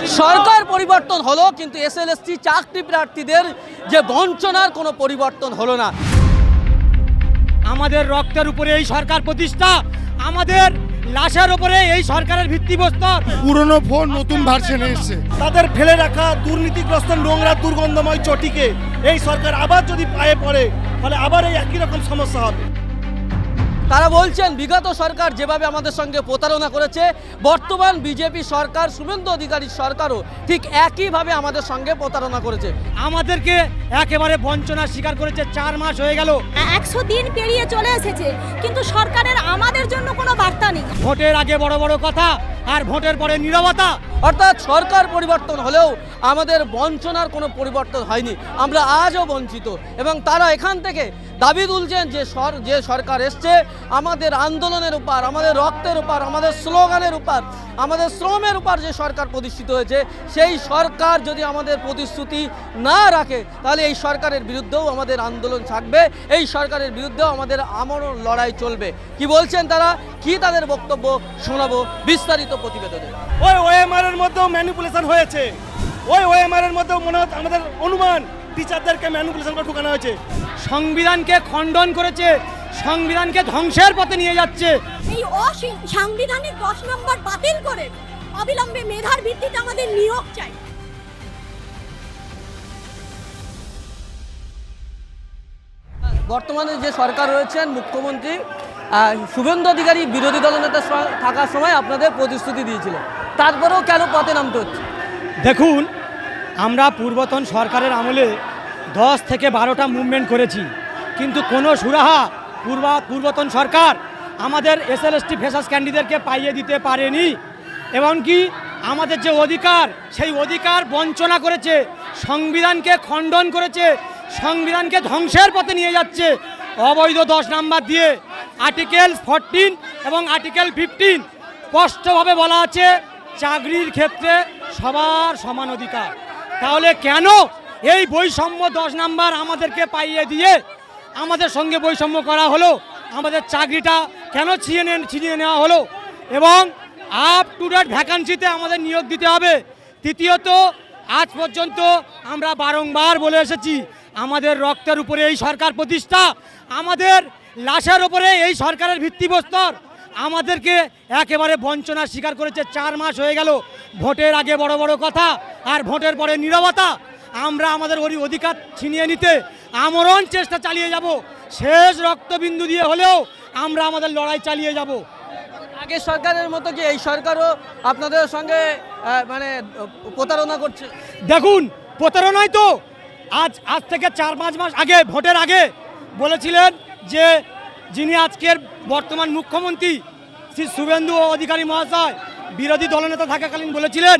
সরকার পরিবর্তন হলো, কিন্তু এসএলএসটি চাকরি প্রার্থীদের যে বঞ্চনার কোনো পরিবর্তন হলো না। আমাদের রক্তের উপরে এই সরকার প্রতিষ্ঠা, আমাদের লাশের উপরে এই সরকারের ভিত্তিপ্রস্তর। পুরনো ফোন নতুন ভার্সনে এসেছে। তাদের ফেলে রাখা দুর্নীতিগ্রস্ত নোংরা দুর্গন্ধময় চটিকে এই সরকার আবার যদি পায়ে পড়ে, ফলে আবার এই একই রকম সমস্যা হবে। তারা বলছেন বিগত সরকার যেভাবে আমাদের সঙ্গে প্রতারণা করেছে, বর্তমান বিজেপি সরকার, শুভেন্দু অধিকারীর সরকারও ঠিক একইভাবে আমাদের সঙ্গে প্রতারণা করেছে। আমাদেরকে একেবারে বঞ্চনার শিকার করেছে। 4 মাস হয়ে গেল, 100 দিন পেরিয়ে চলে এসেছে, কিন্তু সরকারের আমাদের জন্য কোনো বার্তা নেই। ভোটের আগে বড় বড় কথা আর ভোটের পরে নীরবতা। অর্থাৎ সরকার পরিবর্তন হলেও আমাদের বঞ্চনার কোনো পরিবর্তন হয়নি, আমরা আজও বঞ্চিত। এবং তারা এখান থেকে দাবি তুলছেন যে সরকার এসছে আমাদের আন্দোলনের উপর, আমাদের রক্তের উপর, আমাদের স্লোগানের উপর, আমাদের শ্রমের উপর যে সরকার প্রতিষ্ঠিত হয়েছে, সেই সরকার যদি আমাদের প্রতিশ্রুতি না রাখে, তাহলে এই সরকারের বিরুদ্ধেও আমাদের আন্দোলন থাকবে, এই সরকারের বিরুদ্ধেও আমাদের আমরণ লড়াই চলবে। কি বলছেন তারা, কি তাদের বক্তব্য শোনাবো বিস্তারিত প্রতিবেদনে। ওই ওএমআর এর মধ্যেও ম্যানিপুলেশন হয়েছে, ওই ওএমআর এর মধ্যেও মনে হচ্ছে আমাদের অনুমান টিচারদেরকে ম্যানিপুলেশন করে ঢুকানো হয়েছে। সংবিধানকে খণ্ডন করেছে, সংবিধানকে ধ্বংসের পথে নিয়ে যাচ্ছে। এই অসাংবিধানিক 10 নম্বর বাতিল করে অবিলম্বে মেধার ভিত্তিতে আমাদের নিয়োগ চাই। বর্তমানে যে সরকার রয়েছেন, মুখ্যমন্ত্রী শুভেন্দু অধিকারী বিরোধী দলনেতা থাকার সময় আপনাদের প্রতিশ্রুতি দিয়েছিলেন, তারপরেও কেন পথে নামতে হচ্ছে? দেখুন, আমরা পূর্বতন সরকারের আমলে 10 থেকে 12টা মুভমেন্ট করেছি, কিন্তু কোনো সুরাহা পূর্বতন সরকার আমাদের এসএলএসটি ফ্রেশার্স ক্যান্ডিডেটকে পাইয়ে দিতে পারেনি। এবং কি আমাদের যে অধিকার, সেই অধিকার বঞ্চনা করেছে, সংবিধানকে খণ্ডন করেছে, সংবিধানকে ধ্বংসের পথে নিয়ে যাচ্ছে। অবৈধ 10 নাম্বার দিয়ে আর্টিকেল 14 এবং আর্টিকেল 15 স্পষ্টভাবে বলা আছে চাকরির ক্ষেত্রে সবার সমান অধিকার। তাহলে কেন এই বৈষম্য 10 নাম্বার আমাদেরকে পাইয়ে দিয়ে আমাদের সঙ্গে বৈষম্য করা হলো? আমাদের চাকরিটা কেন ছিনিয়ে নেওয়া হলো? এবং আপ টু ডেট ভ্যাকান্সিতে আমাদের নিয়োগ দিতে হবে। তৃতীয়ত, আজ পর্যন্ত আমরা বারংবার বলে এসেছি আমাদের রক্তের উপরে এই সরকার প্রতিষ্ঠা, আমাদের লাশের উপরে এই সরকারের ভিত্তিপ্রস্তর। আমাদেরকে একেবারে বঞ্চনার শিকার করেছে। 4 মাস হয়ে গেল, ভোটের আগে বড় বড় কথা আর ভোটের পরে নীরবতা। আমরা আমাদের অধিকার ছিনিয়ে নিতে আমরণ চেষ্টা চালিয়ে যাব, শেষ রক্তবিন্দু দিয়ে হলেও আমরা আমাদের লড়াই চালিয়ে যাব। আগের সরকারের মতো কি এই সরকারও আপনাদের সঙ্গে মানে প্রতারণা করছে? দেখুন, প্রতারণায় তো আজ থেকে 4-5 মাস আগে, ভোটের আগে বলেছিলেন যে যিনি আজকের বর্তমান মুখ্যমন্ত্রী শ্রী শুভেন্দু অধিকারী মহাশয় বিরোধী দলনেতা থাকাকালীন বলেছিলেন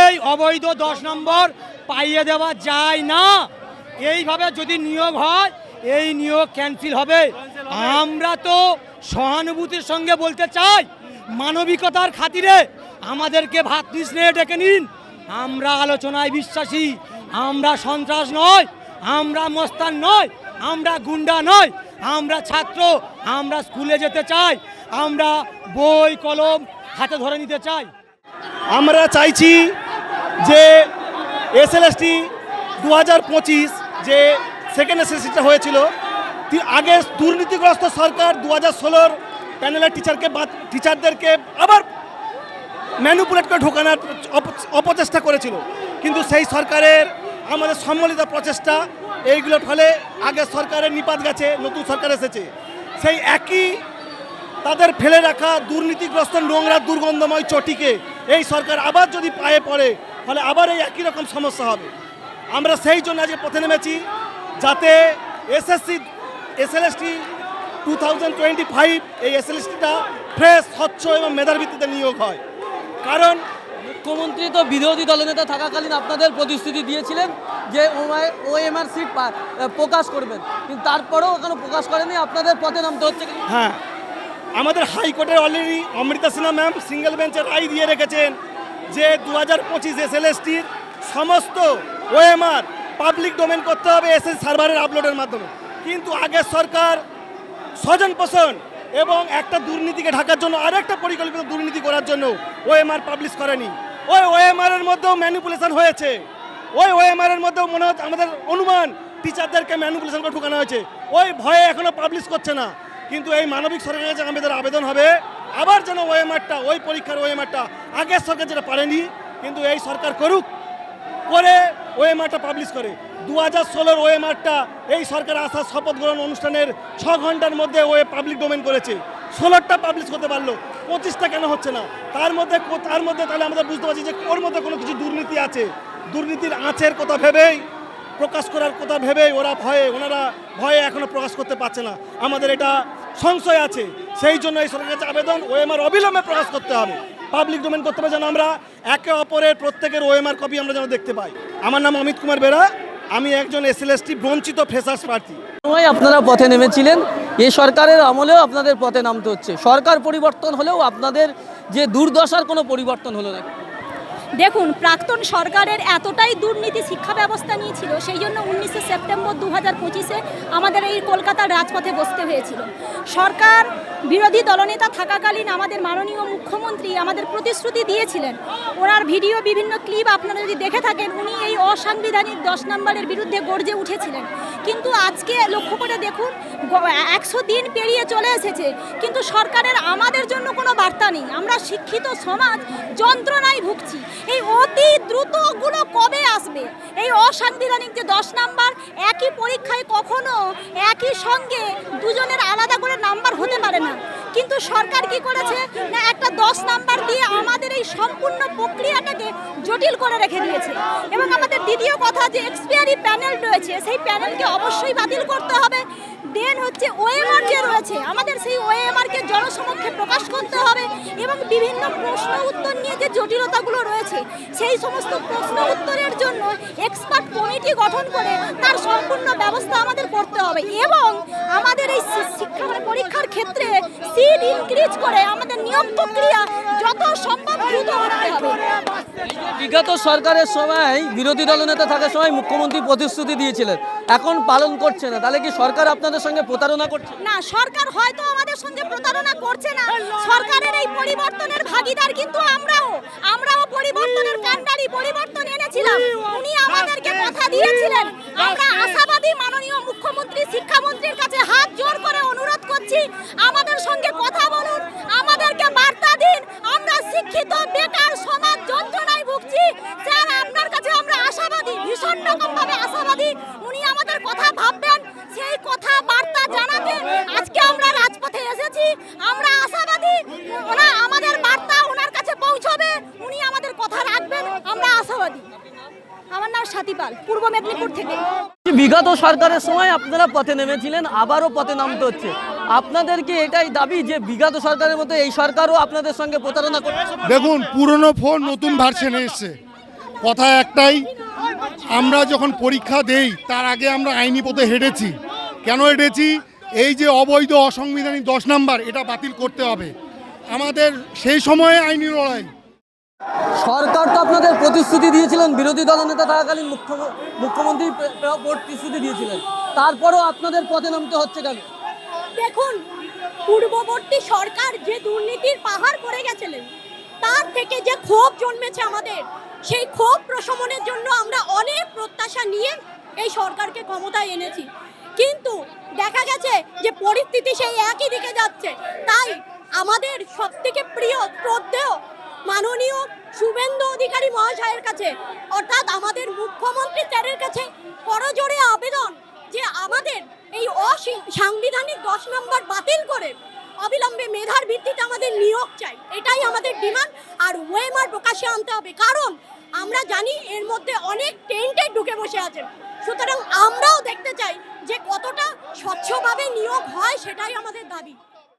এই অবৈধ 10 নম্বর পাইয়ে দেওয়া যায় না, এইভাবে যদি নিয়োগ হয় এই নিয়োগ ক্যান্সেল হবে। আমরা তো সহানুভূতির সঙ্গে বলতে চাই, মানবিকতার খাতিরে আমাদেরকে ভাতৃস্নেহে ডেকে নিন। আমরা আলোচনায় বিশ্বাসী, আমরা সন্ত্রাস নয়, আমরা মস্তান নয়, আমরা গুন্ডা নয়, আমরা ছাত্র, আমরা স্কুলে যেতে চাই, আমরা বই কলম হাতে ধরে নিতে চাই। আমরা চাইছি যে এসএলএসটি 2025 যে সেকেন্ড এসএলএসটিটা হয়েছিল, আগে দুর্নীতিগ্রস্ত সরকার 2016 প্যানেলের টিচারদেরকে আবার ম্যানিপুলেট করে ঢোকানোর অপচেষ্টা করেছিল। কিন্তু সেই সরকারের আমাদের সম্মিলিত প্রচেষ্টা, এইগুলোর ফলে আগের সরকারের নিপাত গেছে, নতুন সরকার এসেছে। সেই একই তাদের ফেলে রাখা দুর্নীতিগ্রস্ত নোংরা দুর্গন্ধময় চটিকে এই সরকার আবার যদি পায়ে পড়ে, ফলে আবার এই একই রকম সমস্যা হবে। আমরা সেই জন্য আজকে পথে নেমেছি, যাতে এসএলএসটি 2025 এই এসএলএসটিটা ফ্রেশ, স্বচ্ছ এবং মেধার ভিত্তিতে নিয়োগ হয়। কারণ মুখ্যমন্ত্রী তো বিরোধী দলনেতা থাকাকালীন আপনাদের প্রতিশ্রুতি দিয়েছিলেন যে ওএমআর সিট প্রকাশ করবেন, কিন্তু তারপরেও এখনো প্রকাশ করেনি, আপনাদের পথে নামতে হচ্ছে। হ্যাঁ, আমাদের হাইকোর্টের already Amrita Sinha ma'am single বেঞ্চের রায় দিয়ে রেখেছেন যে 2025 এসএলএসটির সমস্ত ওএমআর পাবলিক ডোমেন করতে হবে এসএস সার্ভারের আপলোডের মাধ্যমে। কিন্তু আগের সরকার স্বজন পোষণ এবং একটা দুর্নীতিকে ঢাকার জন্য আরেকটা পরিকল্পিত দুর্নীতি করার জন্য ওএমআর পাবলিশ করেনি। ওই ওএমআর এর মধ্যেও ম্যানিপুলেশন হয়েছে, ওই ওএমআর এর মধ্যেও মনে হচ্ছে আমাদের অনুমান টিচারদেরকে ম্যানিপুলেশন করে ঢুকানো হয়েছে, ওই ভয়ে এখনো পাবলিশ করছে না। কিন্তু এই মানবিক সরকারের কাছে আমাদের আবেদন হবে আবার যেন ওএমআরটা, ওই পরীক্ষার ওএমআরটা আগের সরকার যেটা পারেনি, কিন্তু এই সরকার করুক, করে ওএমআরটা পাবলিশ করে। 2016 ওএমআরটা এই সরকার আসার শপথ গ্রহণ অনুষ্ঠানের 6 ঘন্টার মধ্যে ওয়ে পাবলিক ডোমেন করেছে, 16টা পাবলিশ করতে পারলো, 25টা কেন হচ্ছে না? তার মধ্যে তাহলে আমরা বুঝতে পারছি যে ওর মধ্যে কোনো কিছু দুর্নীতি আছে। দুর্নীতির আঁচের কথা ভেবেই, প্রকাশ করার কথা ভেবেই ওনারা ভয়ে এখনো প্রকাশ করতে পারছে না। আমাদের এটা সংশয় আছে, সেই জন্য এই সরকারের কাছে আবেদন ওএমআর অবিলম্বে প্রকাশ করতে হবে, পাবলিক ডোমেন করতে হবে, যেন আমরা একে অপরের প্রত্যেকের ওএমআর কপি আমরা যেন দেখতে পাই। আমার নাম অমিত কুমার বেরা, আমি একজন এসএলএসটি বঞ্চিত ফ্রেশার্স প্রার্থী। সময় আপনারা পথে নেমেছিলেন, এই সরকারের আমলেও আপনাদের পথে নামতে হচ্ছে। সরকার পরিবর্তন হলেও আপনাদের যে দুর্দশার কোনো পরিবর্তন হলো না। দেখুন, প্রাক্তন সরকারের এতটাই দুর্নীতি শিক্ষা ব্যবস্থা নিয়েছিল, সেই জন্য 19শে সেপ্টেম্বর 2025-এ আমাদের এই কলকাতার রাজপথে বসতে হয়েছিল। সরকার বিরোধী দলনেতা থাকাকালীন আমাদের মাননীয় মুখ্যমন্ত্রী আমাদের প্রতিশ্রুতি দিয়েছিলেন, ওনার ভিডিও বিভিন্ন ক্লিপ আপনারা যদি দেখে থাকেন, উনি এই অসাংবিধানিক 10 নম্বরের বিরুদ্ধে গর্জে উঠেছিলেন। কিন্তু আজকে লক্ষ্য করে দেখুন, 100 দিন পেরিয়ে চলে এসেছে, কিন্তু সরকারের আমাদের জন্য কোনো বার্তা নেই। আমরা শিক্ষিত সমাজ যন্ত্রণায় ভুগছি। এই অতি দ্রুতগুলো কবে আসবে? এই অসাংবিধানিক যে 10 নাম্বার, একই পরীক্ষায় কখনো একই সঙ্গে দুজনের আলাদা করে নাম্বার হতে পারে না, কিন্তু সরকার কি করেছে না, একটা 10 নাম্বার দিয়ে আমাদের এই সম্পূর্ণ প্রক্রিয়াটাকে জটিল করে রেখে দিয়েছে। এবং আমাদের দ্বিতীয় কথা, যে এক্সপায়ারি প্যানেল রয়েছে, সেই প্যানেলকে অবশ্যই বাতিল করতে হবে। দেন হচ্ছে ওএমআর যে রয়েছে, আমাদের সেই ওএমআরকে জনসমক্ষে প্রকাশ করতে হবে, এবং বিভিন্ন প্রশ্ন উত্তর নিয়ে যে জটিলতাগুলো রয়েছে, সেই সমস্ত প্রশ্ন উত্তরের জন্য এক্সপার্ট কমিটি গঠন করে তার সম্পূর্ণ ব্যবস্থা আমাদের করতে হবে। এবং আমাদের এই শিক্ষা পরীক্ষার ক্ষেত্রে সিট ইনক্রিজ করে আমাদের নিয়োগ প্রক্রিয়া যত সম্ভব দ্রুত করতে হবে। বিগত সরকারের সময় বিরোধী দলনেতা থাকার সময় মুখ্যমন্ত্রী প্রতিশ্রুতি দিয়েছিলেন, এখন পালন করছে না, তাহলে কি সরকার আপনাদের সঙ্গে প্রতারণা করছে? না, সরকার হয়তো আমাদের সঙ্গে প্রতারণা করছে না, সরকারের এই পরিবর্তনের ভাগিদার কিন্তু আমরাও পরিবর্তনের কাণ্ডারি, পরিবর্তন এনেছিলাম। উনি আমাদেরকে কথা দিয়েছিলেন, আমরা আশাবাদী। মাননীয় মুখ্যমন্ত্রী, শিক্ষামন্ত্রীর কাছে হাত জোর করে অনুরোধ করছি, আমাদের সঙ্গে কথা বলুন, আমাদেরকে বার্তা দিন। আমরা শিক্ষিত বেকার সমাজ যন্ত্রণায় ভুগছি। স্যার, আপনার কাছে আমরা আশাবাদী, ভীষণ রকমভাবে আশাবাদী। উনি আমাদের কথা ভাববেন, সেই কথা বার্তা জানাতে আজকে আমরা রাজপথে এসেছি। আমরা আশাবাদী আমাদের বার্তা ওনার কাছে পৌঁছবে, উনি আমাদের কথা রাখবেন, আমরা আশাবাদী। আমার নাম সাথী পাল, পূর্ব মেদিনীপুর থেকে। বিগত সরকারের সময় আপনারা পথে নেমেছিলেন, আবারও পথে নামতে হচ্ছে। আপনাদেরকে এটাই দাবি যে বিগত সরকারের মতো এই সরকারও আপনাদের সঙ্গে প্রতারণা করছে? দেখুন, পুরনো ফোন নতুন ভার্সনে এসছে, কথা একটাই, আমরা যখন পরীক্ষা দেই তার আগে আমরা আইনি পথে হেঁটেছি। কেন হেঁটেছি? এই যে অবৈধ অসাংবিধানিক 10 নাম্বার, এটা বাতিল করতে হবে। আমাদের সেই সময়ে আইনি লড়াই। সরকার তো আপনাদের প্রতিশ্রুতি দিয়েছিলেন, বিরোধী দলনেতা থাকাকালীন মুখ্যমন্ত্রী প্রতিশ্রুতি দিয়েছিলেন, তারপরেও আপনাদের পথে নামতে হচ্ছে কেন? দেখুন, পূর্ববর্তী সরকার যে দুর্নীতির পাহাড় করে গেছিলেন, তার থেকে যে ক্ষোভ জন্মেছে আমাদের, সেই ক্ষোভ প্রশমনের জন্য আমরা অনেক প্রত্যাশা নিয়ে এই সরকারকে ক্ষমতায় এনেছি। কিন্তু দেখা গেছে যে পরিস্থিতি সেই একই দিকে যাচ্ছে। তাই আমাদের সবথেকে প্রিয় শ্রদ্ধেয় মাননীয় শুভেন্দু অধিকারী মহাশয়ের কাছে, অর্থাৎ আমাদের মুখ্যমন্ত্রী স্যারের কাছে করজোড়ে আবেদন যে আমাদের এই অসাংবিধানিক 10 নম্বর বাতিল করে অবিলম্বে মেধার ভিত্তিতে আমাদের নিয়োগ চাই, এটাই আমাদের ডিমান্ড। আর ওএমআর প্রকাশে আনতে হবে, কারণ আমরা জানি এর মধ্যে অনেক টেন্টেড ঢুকে বসে আছে। সুতরাং আমরাও দেখতে চাই যে কতটা স্বচ্ছভাবে নিয়োগ হয়, সেটাই আমাদের দাবি।